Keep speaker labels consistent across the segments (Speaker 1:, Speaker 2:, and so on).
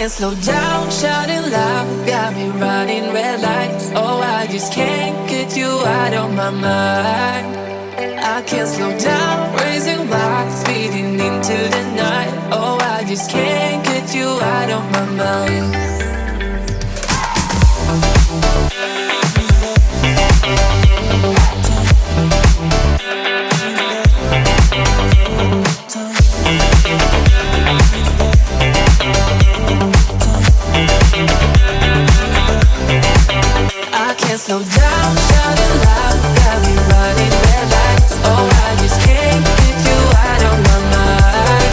Speaker 1: can't slow down, shouting loud, got me running red lights. Oh, I just can't get you out of my mind. I can't slow down, raising rocks, speeding into the night. Oh, I just can't get you out of my mind. I can't slow down, shouting loud, got me running red lights. Oh, I just can't get you out of my mind.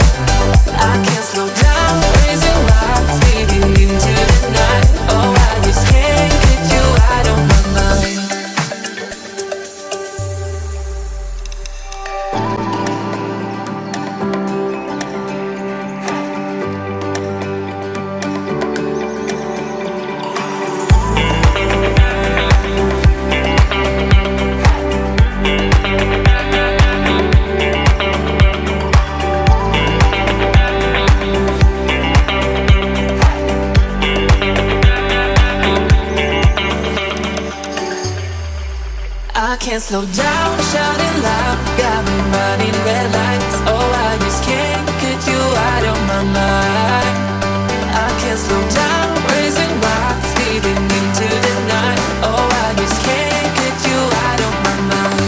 Speaker 1: I can't slow down, raising rocks, speeding into the night. Oh, I just can't get you out of my mind. I can't slow down, shouting loud, got me running red lights. Oh, I just can't get you out of my mind. I can't slow down, raising rocks, speeding into the night. Oh, I just can't get you out of my mind.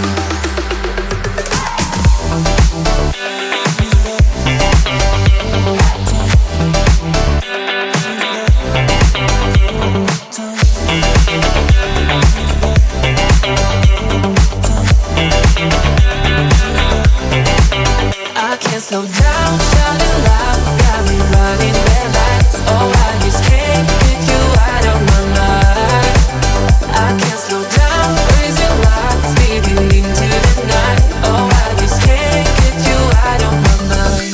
Speaker 1: I can't slow down, shouting loud, got me running red lights. Oh, I just can't get you out of my mind. I can't slow down, raising rocks, speeding into the night. Oh, I just can't get you out of my mind.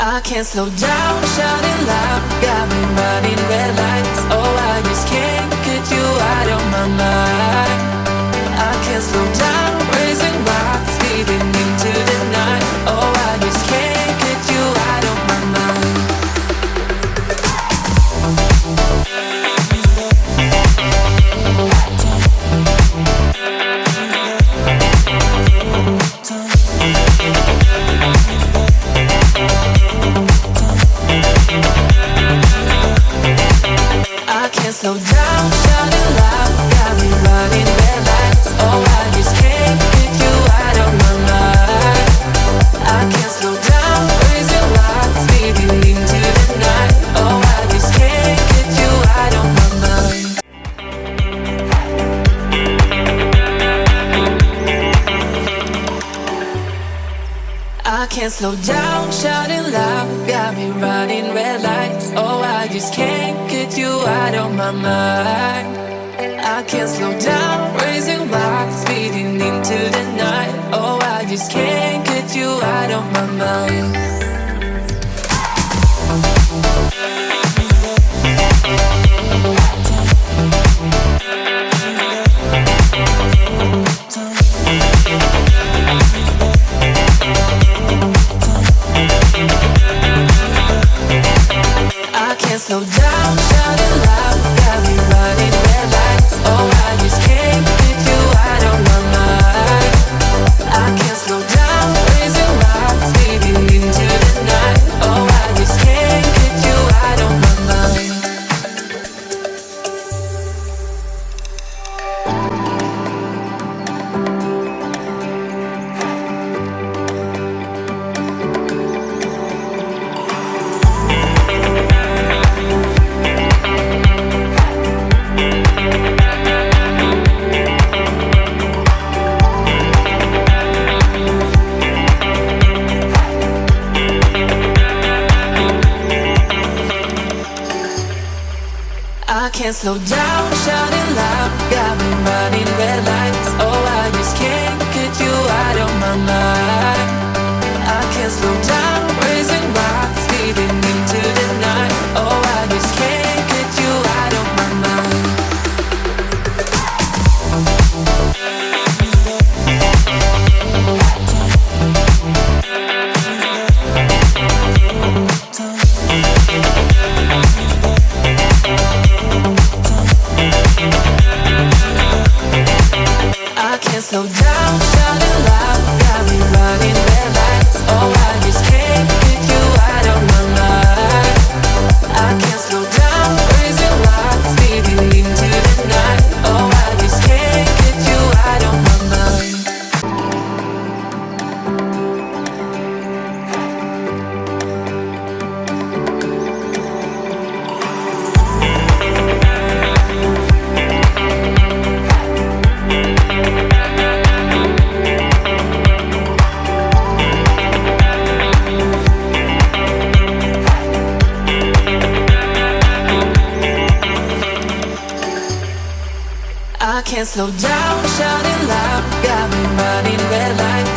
Speaker 1: I can't slow down, shouting loud, got me running red lights. Oh, I just can't get you out of my mind. I can't slow down, raising rocks, speeding into the night. Oh, I just can't get you out of my mind. I can't slow down, shouting loud, got me running red lights. Oh, I just can't get you out of my mind. I can't slow down, raising rocks, speeding into the night. Oh, I just can't get you out of my mind. I can't slow down, shouting loud, got me running red lights. Oh, I just can't get you out of my mind. I can't slow down, raising rocks, speeding into the night. Oh, I just can't get you out of my mind. I can't slow down, shouting loud, got me running red lights. Oh, I just can't get you out of my mind. I can't slow down, raising rocks, speeding into the night. Oh, I just can't get you out of my mind. I can't slow down, shouting loud, running red lights. Oh, I just can't get you out of my mind. I can't slow down, raising rocks, speeding into the night. Oh, I just can't get you out of my mind. I can't slow down, shouting loud, got me running red lights. Oh, I just can't get you out of my mind. I can't slow down, raising rocks, speeding into the night. Oh, I just can't get you out of my mind. I can't slow down, shouting loud, got me running red lights.